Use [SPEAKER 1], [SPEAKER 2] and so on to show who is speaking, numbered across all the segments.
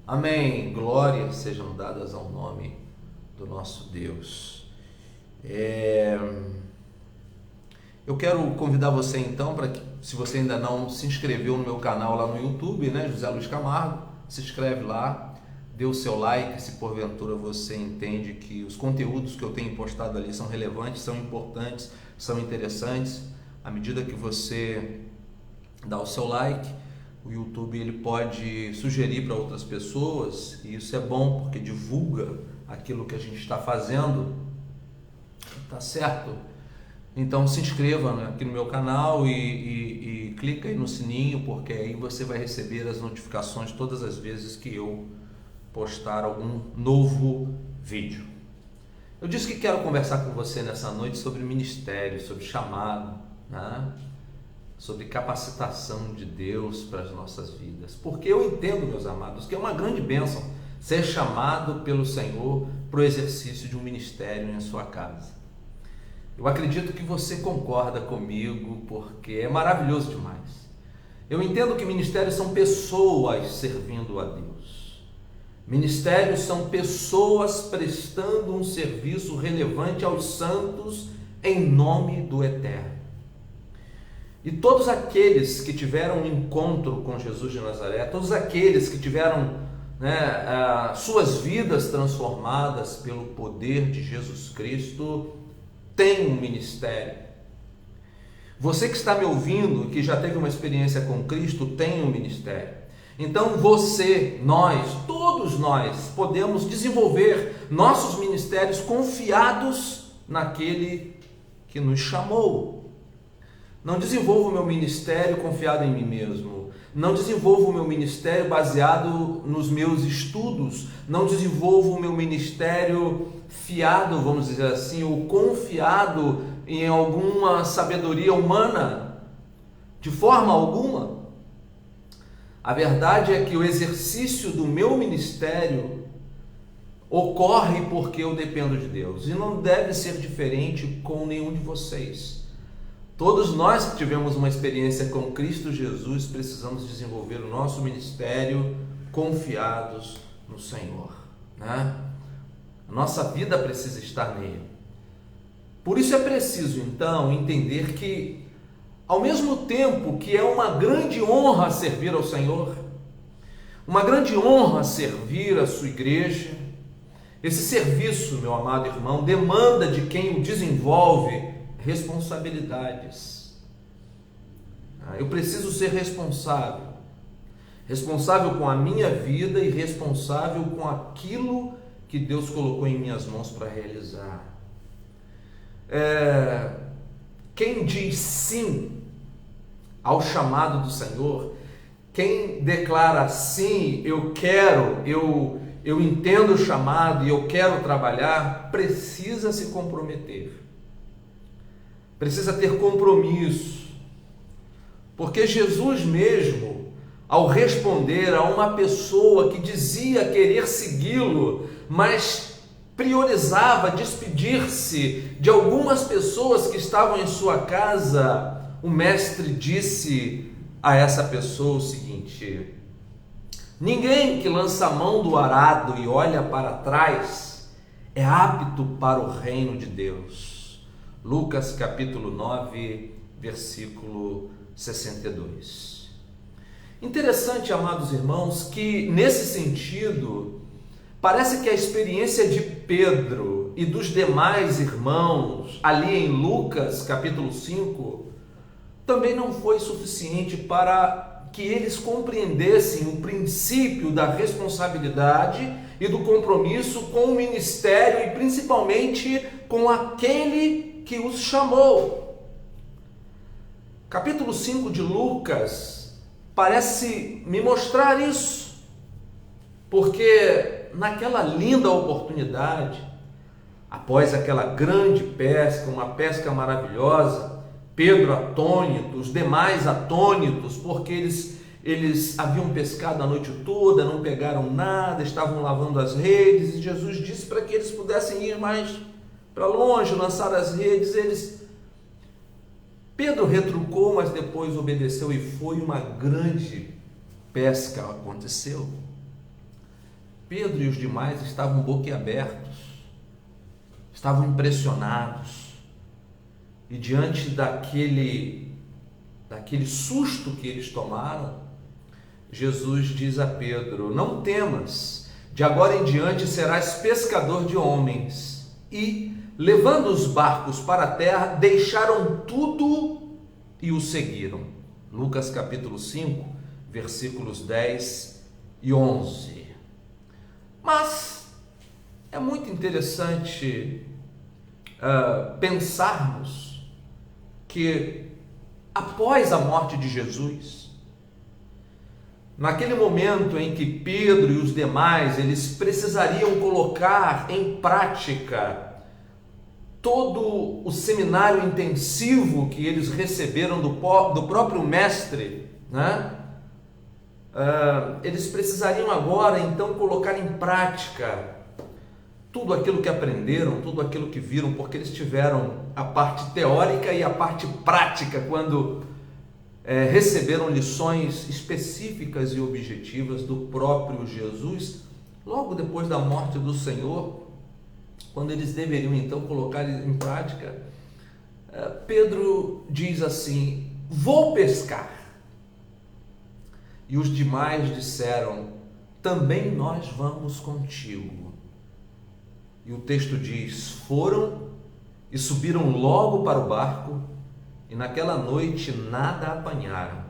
[SPEAKER 1] Amém. Glórias sejam dadas ao nome do nosso Deus. Eu quero convidar você então para que, se você ainda não se inscreveu no meu canal lá no YouTube, né, José Luiz Camargo, se inscreve lá, dê o seu like se porventura você entende que os conteúdos que eu tenho postado ali são relevantes, são importantes, são interessantes. À medida que você dá o seu like, o YouTube ele pode sugerir para outras pessoas, e isso é bom porque divulga aquilo que a gente está fazendo, tá certo? Então se inscreva aqui no meu canal e clica aí no sininho, porque aí você vai receber as notificações todas as vezes que eu postar algum novo vídeo. Eu disse que quero conversar com você nessa noite sobre ministério, sobre chamado, né? Sobre capacitação de Deus para as nossas vidas, porque eu entendo, meus amados, que é uma grande bênção ser chamado pelo Senhor para o exercício de um ministério em sua casa. Eu acredito que você concorda comigo, porque é maravilhoso demais. Eu entendo que ministérios são pessoas servindo a Deus. Ministérios são pessoas prestando um serviço relevante aos santos em nome do Eterno. E todos aqueles que tiveram um encontro com Jesus de Nazaré, todos aqueles que tiveram suas vidas transformadas pelo poder de Jesus Cristo, têm um ministério. Você que está me ouvindo, que já teve uma experiência com Cristo, tem um ministério. Então você, nós, todos nós, podemos desenvolver nossos ministérios confiados naquele que nos chamou. Não desenvolvo o meu ministério confiado em mim mesmo. Não desenvolvo o meu ministério baseado nos meus estudos. Não desenvolvo o meu ministério fiado, vamos dizer assim, ou confiado em alguma sabedoria humana. De forma alguma. A verdade é que o exercício do meu ministério ocorre porque eu dependo de Deus. E não deve ser diferente com nenhum de vocês. Todos nós que tivemos uma experiência com Cristo Jesus precisamos desenvolver o nosso ministério confiados no Senhor, né? A nossa vida precisa estar nele. Por isso é preciso então entender que, ao mesmo tempo que é uma grande honra servir ao Senhor, uma grande honra servir a sua igreja, esse serviço, meu amado irmão, demanda de quem o desenvolve responsabilidades. Eu preciso ser responsável com a minha vida e responsável com aquilo que Deus colocou em minhas mãos para realizar. Quem diz sim ao chamado do Senhor, quem declara sim, eu entendo o chamado e eu quero trabalhar, precisa se comprometer. Precisa ter compromisso, porque Jesus mesmo, ao responder a uma pessoa que dizia querer segui-lo, mas priorizava despedir-se de algumas pessoas que estavam em sua casa, o mestre disse a essa pessoa o seguinte: ninguém que lança a mão do arado e olha para trás é apto para o reino de Deus. Lucas capítulo 9, versículo 62. Interessante, amados irmãos, que nesse sentido, parece que a experiência de Pedro e dos demais irmãos, ali em Lucas capítulo 5, também não foi suficiente para que eles compreendessem o princípio da responsabilidade e do compromisso com o ministério e principalmente com aquele que os chamou. Capítulo 5 de Lucas parece me mostrar isso, porque naquela linda oportunidade, após aquela grande pesca, uma pesca maravilhosa, Pedro atônito, os demais atônitos, porque eles haviam pescado a noite toda, não pegaram nada, estavam lavando as redes, e Jesus disse para que eles pudessem ir mais para longe, lançar as redes. Pedro retrucou, mas depois obedeceu e foi. Uma grande pesca aconteceu. Pedro e os demais estavam boquiabertos, estavam impressionados, e diante daquele susto que eles tomaram, Jesus diz a Pedro: não temas, de agora em diante serás pescador de homens. E, levando os barcos para a terra, deixaram tudo e o seguiram. Lucas capítulo 5, versículos 10 e 11. Mas é muito interessante pensarmos que após a morte de Jesus, naquele momento em que Pedro e os demais eles precisariam colocar em prática todo o seminário intensivo que eles receberam do próprio mestre, né? Eles precisariam agora então colocar em prática tudo aquilo que aprenderam, tudo aquilo que viram, porque eles tiveram a parte teórica e a parte prática quando receberam lições específicas e objetivas do próprio Jesus, logo depois da morte do Senhor, quando eles deveriam então colocar em prática. Pedro diz assim: vou pescar. E os demais disseram: também nós vamos contigo. E o texto diz: foram e subiram logo para o barco, e naquela noite nada apanharam.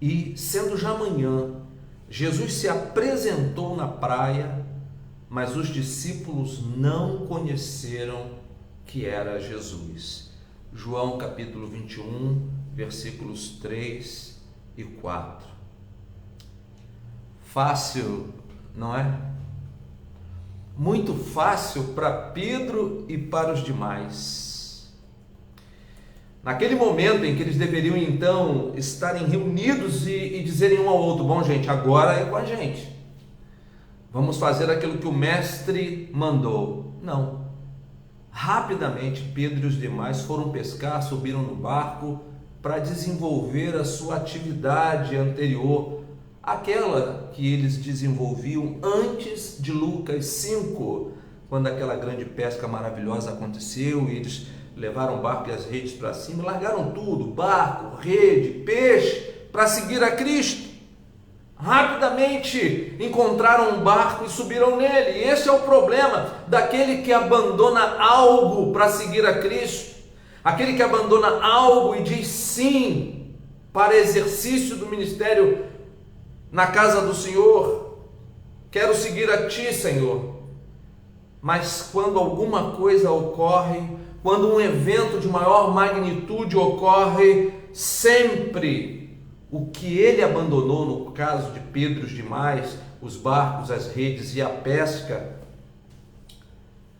[SPEAKER 1] E, sendo já manhã, Jesus se apresentou na praia, mas os discípulos não conheceram que era Jesus. João capítulo 21, versículos 3 e 4. Fácil, não é? Muito fácil para Pedro e para os demais. Naquele momento em que eles deveriam então estarem reunidos e dizerem um ao outro: bom, gente, agora é com a gente, vamos fazer aquilo que o mestre mandou. Não. Rapidamente Pedro e os demais foram pescar, subiram no barco para desenvolver a sua atividade anterior, aquela que eles desenvolviam antes de Lucas 5, quando aquela grande pesca maravilhosa aconteceu e eles levaram o barco e as redes para cima, largaram tudo, barco, rede, peixe, para seguir a Cristo. Rapidamente encontraram um barco e subiram nele. E esse é o problema daquele que abandona algo para seguir a Cristo, aquele que abandona algo e diz sim para exercício do ministério na casa do Senhor. Quero seguir a Ti, Senhor. Mas quando alguma coisa ocorre, quando um evento de maior magnitude ocorre, sempre o que ele abandonou, no caso de Pedro e os demais, os barcos, as redes e a pesca,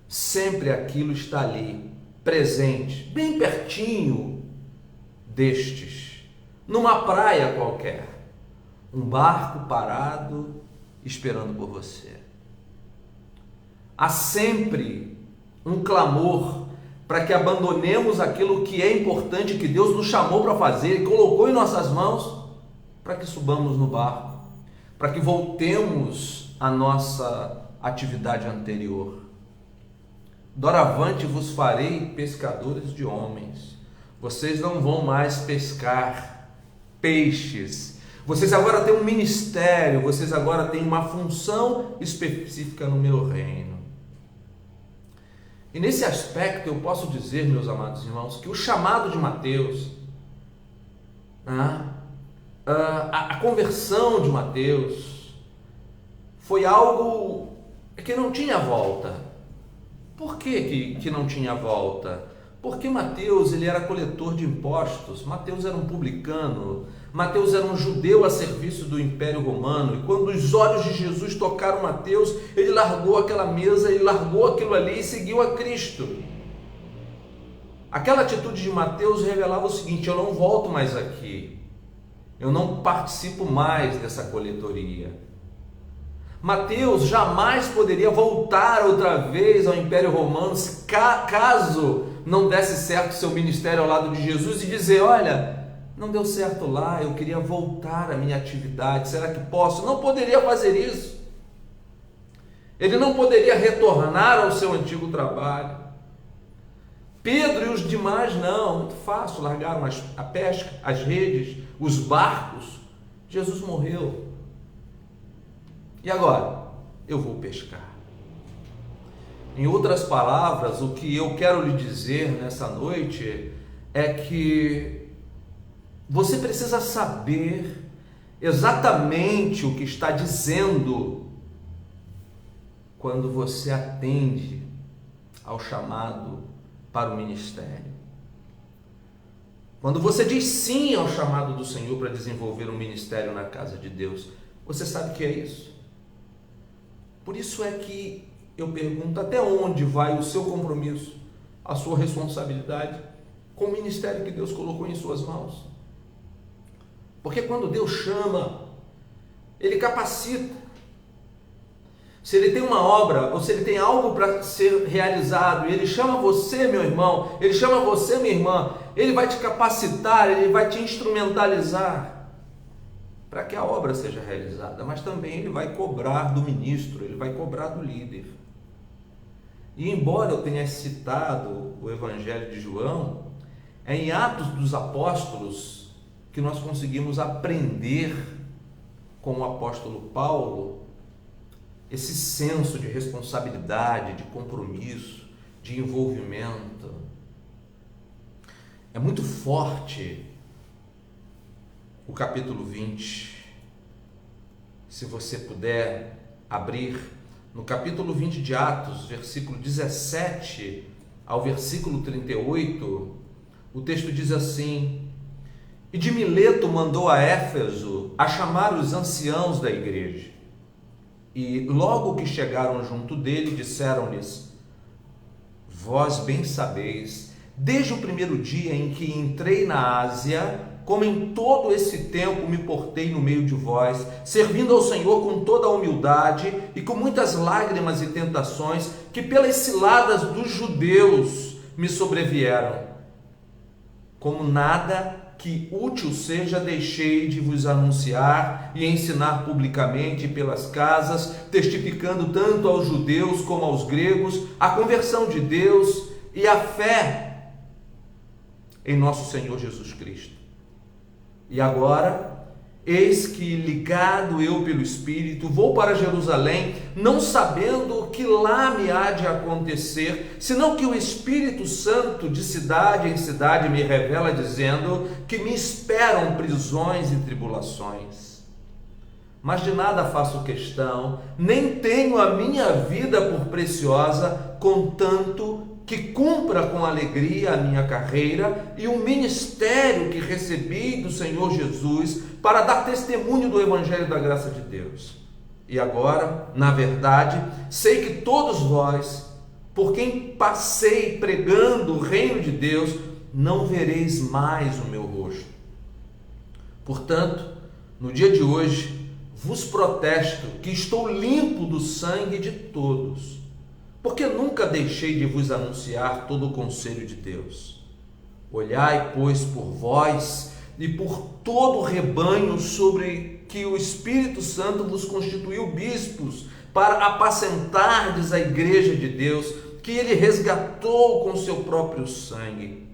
[SPEAKER 1] sempre aquilo está ali, presente, bem pertinho destes, numa praia qualquer. Um barco parado esperando por você. Há sempre um clamor para que abandonemos aquilo que é importante, que Deus nos chamou para fazer e colocou em nossas mãos, para que subamos no barco, para que voltemos à nossa atividade anterior. Doravante vos farei pescadores de homens. Vocês não vão mais pescar peixes. Vocês agora têm um ministério, vocês agora têm uma função específica no meu reino. E nesse aspecto eu posso dizer, meus amados irmãos, que o chamado de Mateus, a conversão de Mateus, foi algo que não tinha volta. Por que não tinha volta? Porque Mateus, ele era coletor de impostos, Mateus era um publicano, Mateus era um judeu a serviço do Império Romano, e quando os olhos de Jesus tocaram Mateus, ele largou aquela mesa, ele largou aquilo ali e seguiu a Cristo. Aquela atitude de Mateus revelava o seguinte: eu não volto mais aqui, eu não participo mais dessa coletoria. Mateus jamais poderia voltar outra vez ao Império Romano, caso não desse certo seu ministério ao lado de Jesus, e dizer: olha, não deu certo lá, eu queria voltar à minha atividade, será que posso? Não poderia fazer isso. Ele não poderia retornar ao seu antigo trabalho. Pedro e os demais não, muito fácil, largaram a pesca, as redes, os barcos. Jesus morreu. E agora? Eu vou pescar. Em outras palavras, o que eu quero lhe dizer nessa noite é que você precisa saber exatamente o que está dizendo quando você atende ao chamado para o ministério. Quando você diz sim ao chamado do Senhor para desenvolver um ministério na casa de Deus, você sabe o que é isso? Por isso é que eu pergunto, até onde vai o seu compromisso, a sua responsabilidade com o ministério que Deus colocou em suas mãos? Porque quando Deus chama, Ele capacita. Se Ele tem uma obra, ou se Ele tem algo para ser realizado, e Ele chama você, meu irmão, Ele chama você, minha irmã, Ele vai te capacitar, Ele vai te instrumentalizar para que a obra seja realizada, mas também Ele vai cobrar do ministro, Ele vai cobrar do líder. E embora eu tenha citado o Evangelho de João, é em Atos dos Apóstolos que nós conseguimos aprender com o apóstolo Paulo esse senso de responsabilidade, de compromisso, de envolvimento. É muito forte o capítulo 20. Se você puder abrir no capítulo 20 de Atos, versículo 17 ao versículo 38, o texto diz assim: E de Mileto mandou a Éfeso a chamar os anciãos da igreja. E logo que chegaram junto dele, disseram-lhes: Vós bem sabeis, desde o primeiro dia em que entrei na Ásia, como em todo esse tempo me portei no meio de vós, servindo ao Senhor com toda a humildade e com muitas lágrimas e tentações que pelas ciladas dos judeus me sobrevieram. Como nada que útil seja, deixei de vos anunciar e ensinar publicamente pelas casas, testificando tanto aos judeus como aos gregos a conversão de Deus e a fé em nosso Senhor Jesus Cristo. E agora, eis que, ligado eu pelo Espírito, vou para Jerusalém, não sabendo o que lá me há de acontecer, senão que o Espírito Santo de cidade em cidade me revela, dizendo que me esperam prisões e tribulações. Mas de nada faço questão, nem tenho a minha vida por preciosa, contanto que cumpra com alegria a minha carreira e o ministério que recebi do Senhor Jesus para dar testemunho do Evangelho da graça de Deus. E agora, na verdade, sei que todos vós, por quem passei pregando o reino de Deus, não vereis mais o meu rosto. Portanto, no dia de hoje, vos protesto que estou limpo do sangue de todos, porque nunca deixei de vos anunciar todo o conselho de Deus. Olhai, pois, por vós e por todo o rebanho sobre que o Espírito Santo vos constituiu bispos, para apacentardes a igreja de Deus, que ele resgatou com seu próprio sangue.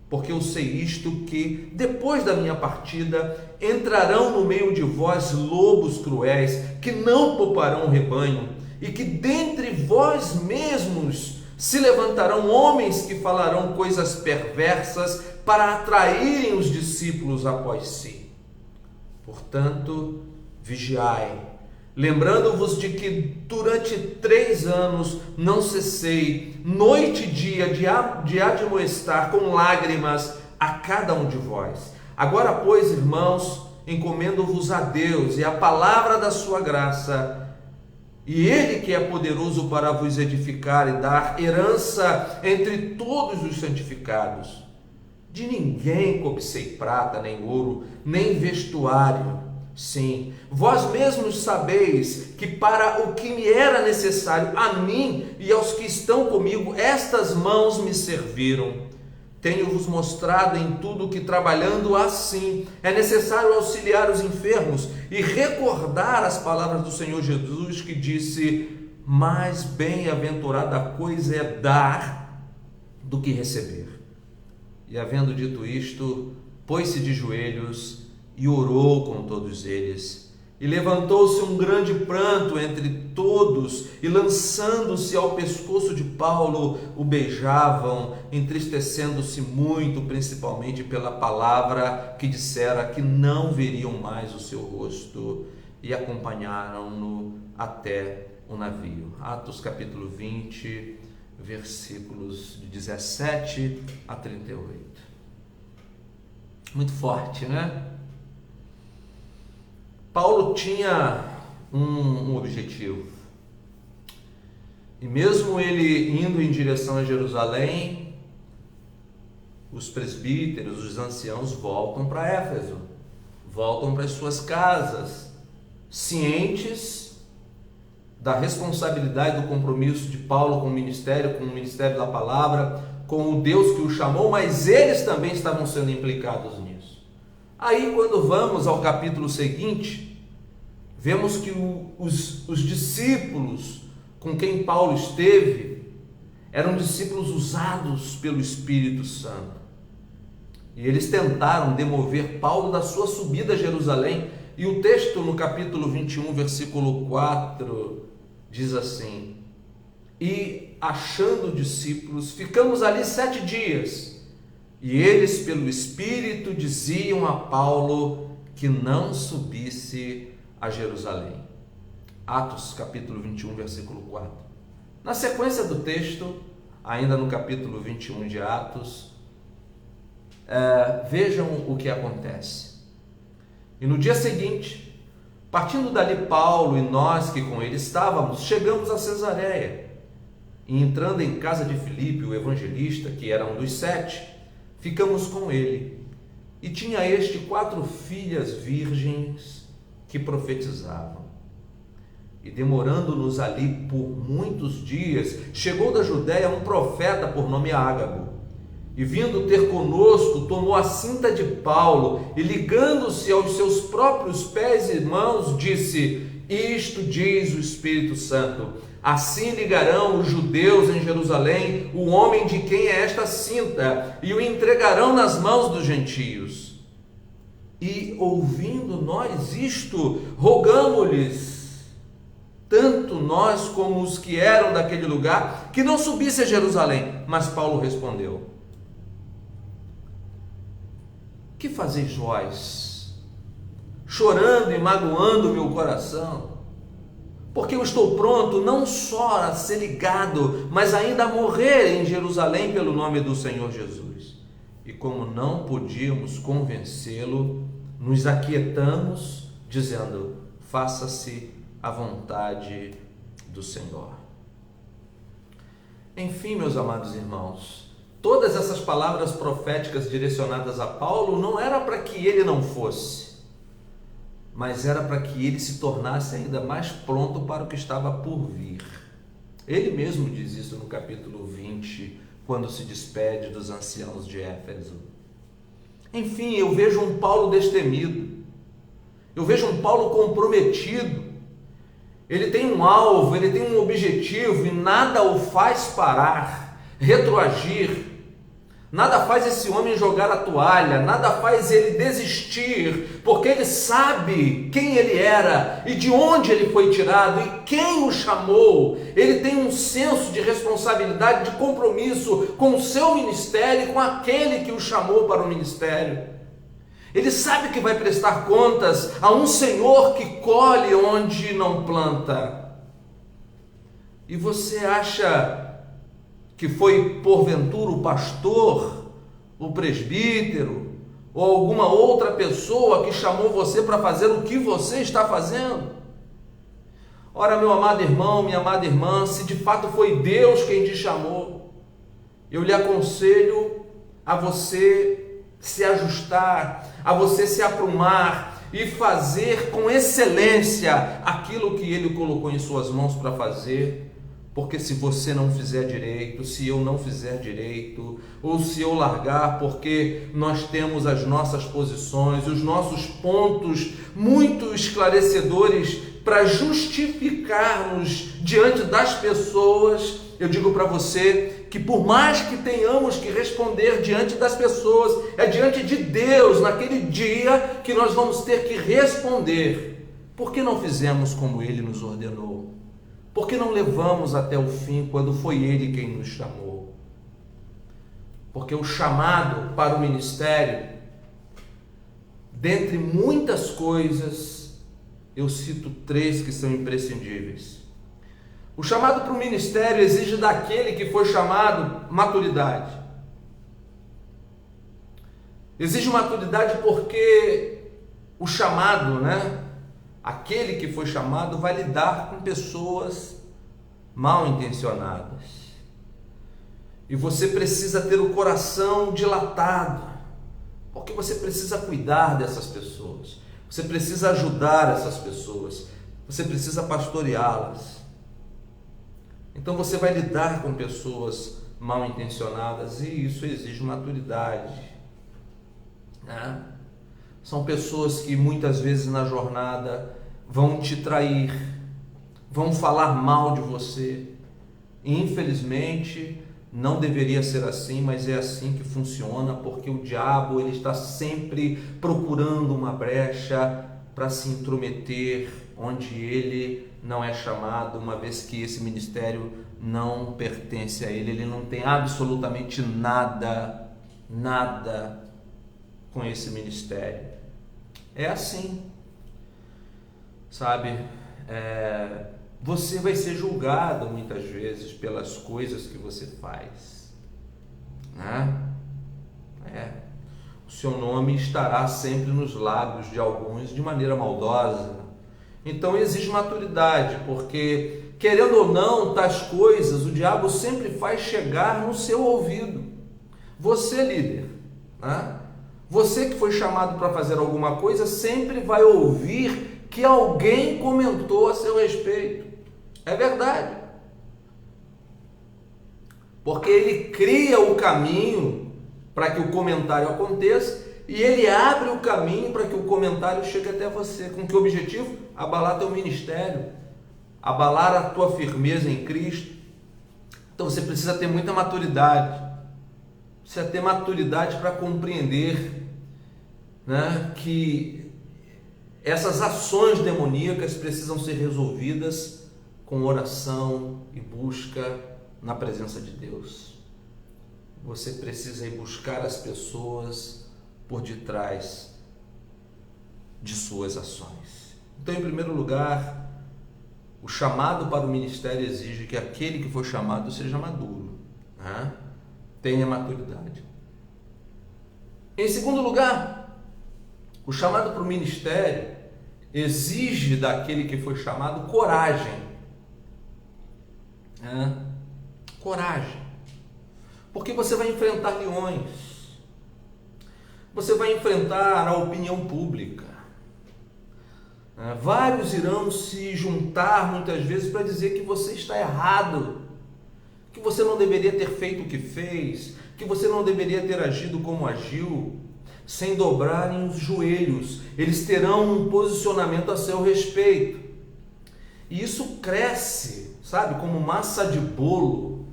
[SPEAKER 1] Porque eu sei isto, que depois da minha partida entrarão no meio de vós lobos cruéis, que não pouparão o rebanho, e que dentre vós mesmos se levantarão homens que falarão coisas perversas para atraírem os discípulos após si. Portanto, vigiai, lembrando-vos de que durante 3 anos não cessei, noite e dia, de admoestar com lágrimas a cada um de vós. Agora, pois, irmãos, encomendo-vos a Deus e a palavra da sua graça, e Ele que é poderoso para vos edificar e dar herança entre todos os santificados. De ninguém cobicei prata, nem ouro, nem vestuário. Sim, vós mesmos sabeis que para o que me era necessário, a mim e aos que estão comigo, estas mãos me serviram. Tenho-vos mostrado em tudo que, trabalhando assim, é necessário auxiliar os enfermos e recordar as palavras do Senhor Jesus, que disse: mais bem-aventurada coisa é dar do que receber. E havendo dito isto, pôs-se de joelhos e orou com todos eles. E levantou-se um grande pranto entre todos, e lançando-se ao pescoço de Paulo, o beijavam, entristecendo-se muito, principalmente pela palavra que dissera que não veriam mais o seu rosto, e acompanharam-no até o navio. Atos capítulo 20, versículos de 17 a 38. Muito forte, né? Paulo tinha um objetivo, e mesmo ele indo em direção a Jerusalém, os presbíteros, os anciãos voltam para Éfeso, voltam para as suas casas, cientes da responsabilidade do compromisso de Paulo com o ministério da palavra, com o Deus que o chamou, mas eles também estavam sendo implicados nisso. Aí, quando vamos ao capítulo seguinte, vemos que os discípulos com quem Paulo esteve eram discípulos usados pelo Espírito Santo. E eles tentaram demover Paulo da sua subida a Jerusalém. E o texto no capítulo 21, versículo 4, diz assim: e achando discípulos, ficamos ali 7 dias. E eles, pelo Espírito, diziam a Paulo que não subisse a Jerusalém. Atos capítulo 21, versículo 4. Na sequência do texto, ainda no capítulo 21 de Atos, vejam o que acontece. E no dia seguinte, partindo dali Paulo e nós que com ele estávamos, chegamos a Cesareia. E entrando em casa de Filipe, o evangelista, que era um dos 7, ficamos com ele. E tinha este 4 filhas virgens que profetizavam. E demorando-nos ali por muitos dias, chegou da Judéia um profeta por nome Ágabo. E vindo ter conosco, tomou a cinta de Paulo e, ligando-se aos seus próprios pés e mãos, disse: isto diz o Espírito Santo: assim ligarão os judeus em Jerusalém o homem de quem é esta cinta, e o entregarão nas mãos dos gentios. E ouvindo nós isto, rogamo-lhes, tanto nós como os que eram daquele lugar, que não subisse a Jerusalém. Mas Paulo respondeu: que fazeis vós, chorando e magoando meu coração? Porque eu estou pronto não só a ser ligado, mas ainda a morrer em Jerusalém pelo nome do Senhor Jesus. E como não podíamos convencê-lo, nos aquietamos, dizendo: faça-se a vontade do Senhor. Enfim, meus amados irmãos, todas essas palavras proféticas direcionadas a Paulo não era para que ele não fosse, mas era para que ele se tornasse ainda mais pronto para o que estava por vir. Ele mesmo diz isso no capítulo 20, quando se despede dos anciãos de Éfeso. Enfim, eu vejo um Paulo destemido, eu vejo um Paulo comprometido. Ele tem um alvo, ele tem um objetivo, e nada o faz parar, retroagir. Nada faz esse homem jogar a toalha, nada faz ele desistir, porque ele sabe quem ele era e de onde ele foi tirado e quem o chamou. Ele tem um senso de responsabilidade, de compromisso com o seu ministério e com aquele que o chamou para o ministério. Ele sabe que vai prestar contas a um Senhor que colhe onde não planta. E você acha que foi porventura o pastor, o presbítero ou alguma outra pessoa que chamou você para fazer o que você está fazendo? Ora, meu amado irmão, minha amada irmã, se de fato foi Deus quem te chamou, eu lhe aconselho a você se ajustar, a você se aprumar e fazer com excelência aquilo que Ele colocou em suas mãos para fazer. Porque se você não fizer direito, se eu não fizer direito, ou se eu largar porque nós temos as nossas posições, os nossos pontos muito esclarecedores para justificarmos diante das pessoas, eu digo para você que por mais que tenhamos que responder diante das pessoas, é diante de Deus, naquele dia, que nós vamos ter que responder. Por que não fizemos como Ele nos ordenou? Por que não levamos até o fim quando foi Ele quem nos chamou? Porque o chamado para o ministério, dentre muitas coisas, eu cito 3 que são imprescindíveis. O chamado para o ministério exige daquele que foi chamado maturidade. Exige maturidade porque o chamado, aquele que foi chamado vai lidar com pessoas mal intencionadas. E você precisa ter o coração dilatado, porque você precisa cuidar dessas pessoas. Você precisa ajudar essas pessoas. Você precisa pastoreá-las. Então você vai lidar com pessoas mal intencionadas e isso exige maturidade. São pessoas que muitas vezes na jornada vão te trair, vão falar mal de você. E, infelizmente, não deveria ser assim, mas é assim que funciona, porque o diabo ele está sempre procurando uma brecha para se intrometer onde ele não é chamado, uma vez que esse ministério não pertence a ele, ele não tem absolutamente nada com esse ministério. É assim, sabe? Você vai ser julgado muitas vezes pelas coisas que você faz, O seu nome estará sempre nos lábios de alguns de maneira maldosa. Então exige maturidade, porque querendo ou não, tais coisas o diabo sempre faz chegar no seu ouvido. Você, líder, você que foi chamado para fazer alguma coisa, sempre vai ouvir que alguém comentou a seu respeito. É verdade. Porque ele cria o caminho para que o comentário aconteça e ele abre o caminho para que o comentário chegue até você. Com que objetivo? Abalar teu ministério, abalar a tua firmeza em Cristo. Então você precisa ter muita maturidade. Precisa ter maturidade para compreender, que essas ações demoníacas precisam ser resolvidas com oração e busca na presença de Deus. Você precisa ir buscar as pessoas por detrás de suas ações. Então, em primeiro lugar, o chamado para o ministério exige que aquele que for chamado seja maduro, tenha maturidade. Em segundo lugar, o chamado para o ministério exige daquele que foi chamado coragem. Coragem. Porque você vai enfrentar leões. Você vai enfrentar a opinião pública. Vários irão se juntar muitas vezes para dizer que você está errado, que você não deveria ter feito o que fez, que você não deveria ter agido como agiu, sem dobrarem os joelhos. Eles terão um posicionamento a seu respeito. E isso cresce, sabe, como massa de bolo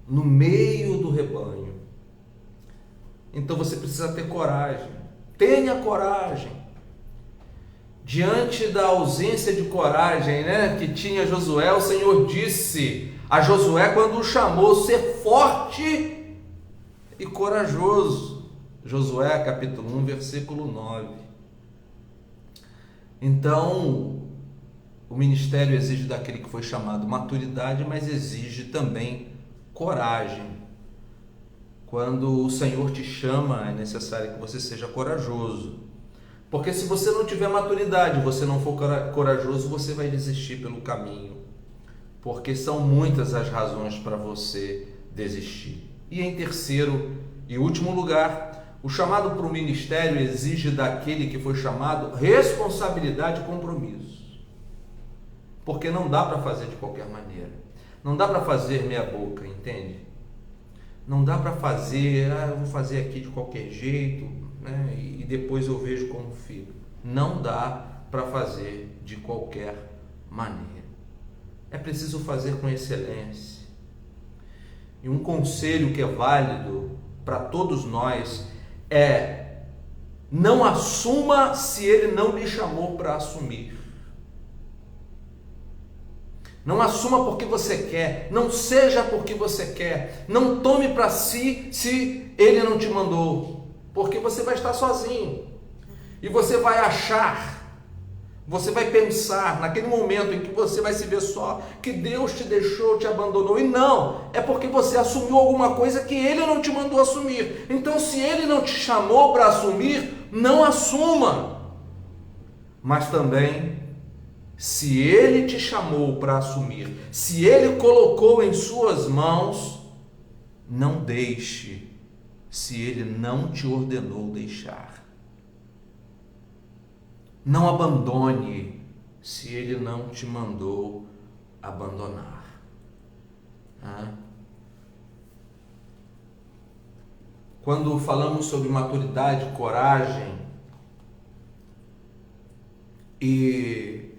[SPEAKER 1] no meio do rebanho. Então você precisa ter coragem. Tenha coragem. Diante da ausência de coragem, que tinha Josué, o Senhor disse a Josué quando o chamou: ser forte e corajoso. Josué capítulo 1, versículo 9. Então, o ministério exige daquele que foi chamado maturidade, mas exige também coragem. Quando o Senhor te chama, é necessário que você seja corajoso. Porque se você não tiver maturidade, você não for corajoso, você vai desistir pelo caminho. Porque são muitas as razões para você desistir. E em terceiro e último lugar, o chamado para o ministério exige daquele que foi chamado responsabilidade e compromisso. Porque não dá para fazer de qualquer maneira. Não dá para fazer meia boca, entende? Não dá para fazer, eu vou fazer aqui de qualquer jeito, e depois eu vejo como fica. Não dá para fazer de qualquer maneira. É preciso fazer com excelência. E um conselho que é válido para todos nós é: não assuma se ele não lhe chamou para assumir. Não assuma porque você quer, não seja porque você quer, não tome para si se ele não te mandou, porque você vai estar sozinho e você vai achar, você vai pensar naquele momento em que você vai se ver só, que Deus te deixou, te abandonou, e não, é porque você assumiu alguma coisa que ele não te mandou assumir. Então, se ele não te chamou para assumir, não assuma. Mas também, se ele te chamou para assumir, se ele colocou em suas mãos, não deixe, se ele não te ordenou deixar. Não abandone, se ele não te mandou abandonar. Quando falamos sobre maturidade, coragem, e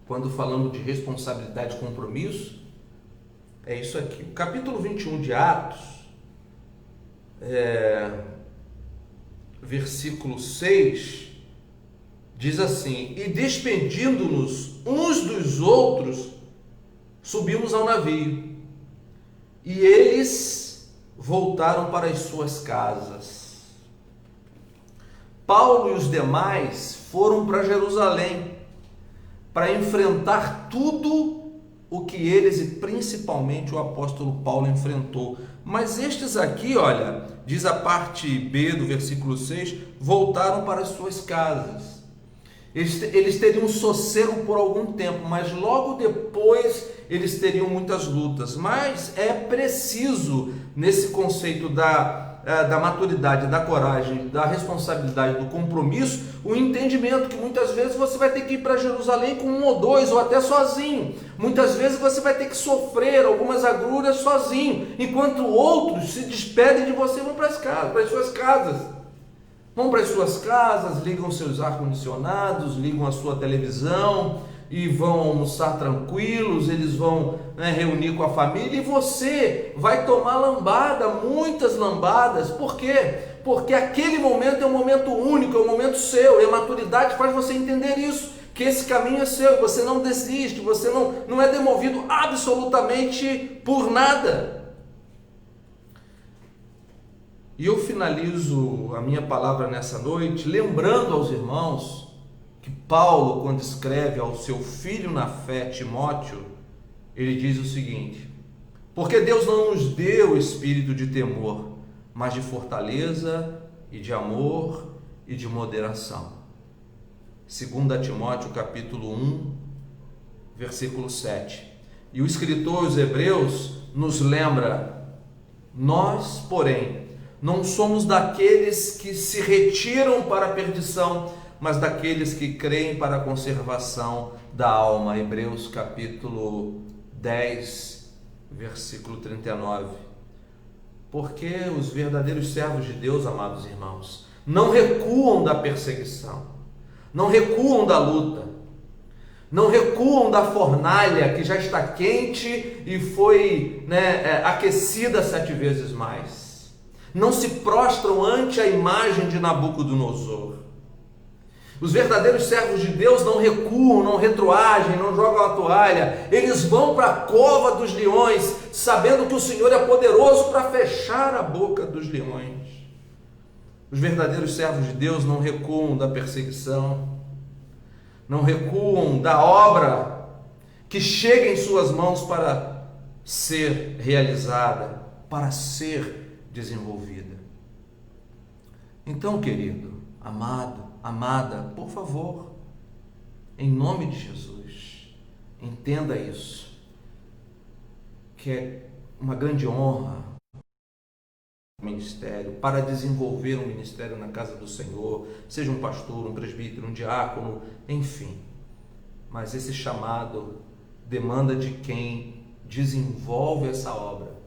[SPEAKER 1] quando falamos de responsabilidade e compromisso, é isso aqui. O capítulo 21 de Atos, versículo 6, diz assim: e despedindo-nos uns dos outros, subimos ao navio, e eles voltaram para as suas casas. Paulo e os demais foram para Jerusalém para enfrentar tudo o que eles, e principalmente o apóstolo Paulo, enfrentou. Mas estes aqui, olha, diz a parte B do versículo 6, voltaram para as suas casas. Eles teriam sossego por algum tempo, mas logo depois eles teriam muitas lutas. Mas é preciso, nesse conceito da maturidade, da coragem, da responsabilidade, do compromisso, o entendimento que muitas vezes você vai ter que ir para Jerusalém com um ou dois, ou até sozinho. Muitas vezes você vai ter que sofrer algumas agruras sozinho, enquanto outros se despedem de você e vão para as suas casas. Vão para as suas casas, ligam seus ar-condicionados, ligam a sua televisão e vão almoçar tranquilos, eles vão reunir com a família, e você vai tomar lambada, muitas lambadas. Por quê? Porque aquele momento é um momento único, é um momento seu, e a maturidade faz você entender isso, que esse caminho é seu, e você não desiste, você não é demovido absolutamente por nada. E eu finalizo a minha palavra nessa noite lembrando aos irmãos que Paulo, quando escreve ao seu filho na fé, Timóteo, ele diz o seguinte: porque Deus não nos deu espírito de temor, mas de fortaleza e de amor e de moderação. 2 Timóteo capítulo 1, versículo 7. E o escritor aos Hebreus nos lembra: nós, porém, não somos daqueles que se retiram para a perdição, mas daqueles que creem para a conservação da alma. Hebreus capítulo 10, versículo 39. Porque os verdadeiros servos de Deus, amados irmãos, não recuam da perseguição, não recuam da luta, não recuam da fornalha que já está quente e foi aquecida 7 vezes mais. Não se prostram ante a imagem de Nabucodonosor. Os verdadeiros servos de Deus não recuam, não retroagem, não jogam a toalha. Eles vão para a cova dos leões, sabendo que o Senhor é poderoso para fechar a boca dos leões. Os verdadeiros servos de Deus não recuam da perseguição, não recuam da obra que chega em suas mãos para ser realizada, para ser desenvolvida. Então, querido, amado, amada, por favor, em nome de Jesus, entenda isso, que é uma grande honra o ministério, para desenvolver um ministério na casa do Senhor, seja um pastor, um presbítero, um diácono, enfim. Mas esse chamado demanda de quem desenvolve essa obra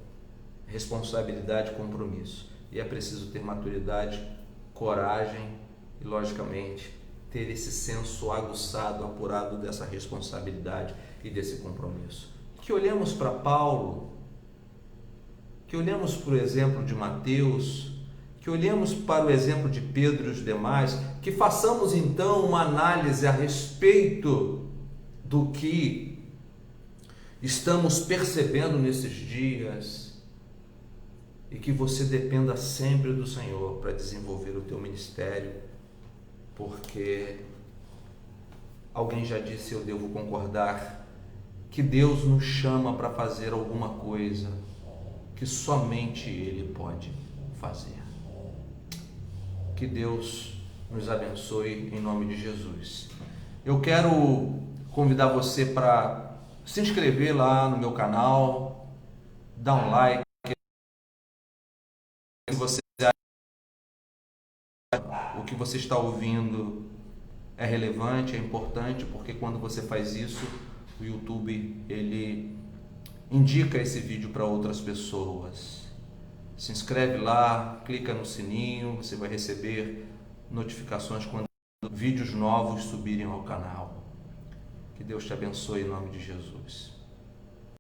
[SPEAKER 1] responsabilidade e compromisso. E é preciso ter maturidade, coragem e, logicamente, ter esse senso aguçado, apurado dessa responsabilidade e desse compromisso. Que olhemos para Paulo, que olhemos para o exemplo de Mateus, que olhemos para o exemplo de Pedro e os demais, que façamos então uma análise a respeito do que estamos percebendo nesses dias e que você dependa sempre do Senhor para desenvolver o teu ministério, porque alguém já disse, eu devo concordar, que Deus nos chama para fazer alguma coisa que somente Ele pode fazer. Que Deus nos abençoe em nome de Jesus. Eu quero convidar você para se inscrever lá no meu canal, dar um like. Se você acha o que você está ouvindo é relevante, é importante, porque quando você faz isso, o YouTube ele indica esse vídeo para outras pessoas. Se inscreve lá, clica no sininho, você vai receber notificações quando vídeos novos subirem ao canal. Que Deus te abençoe em nome de Jesus.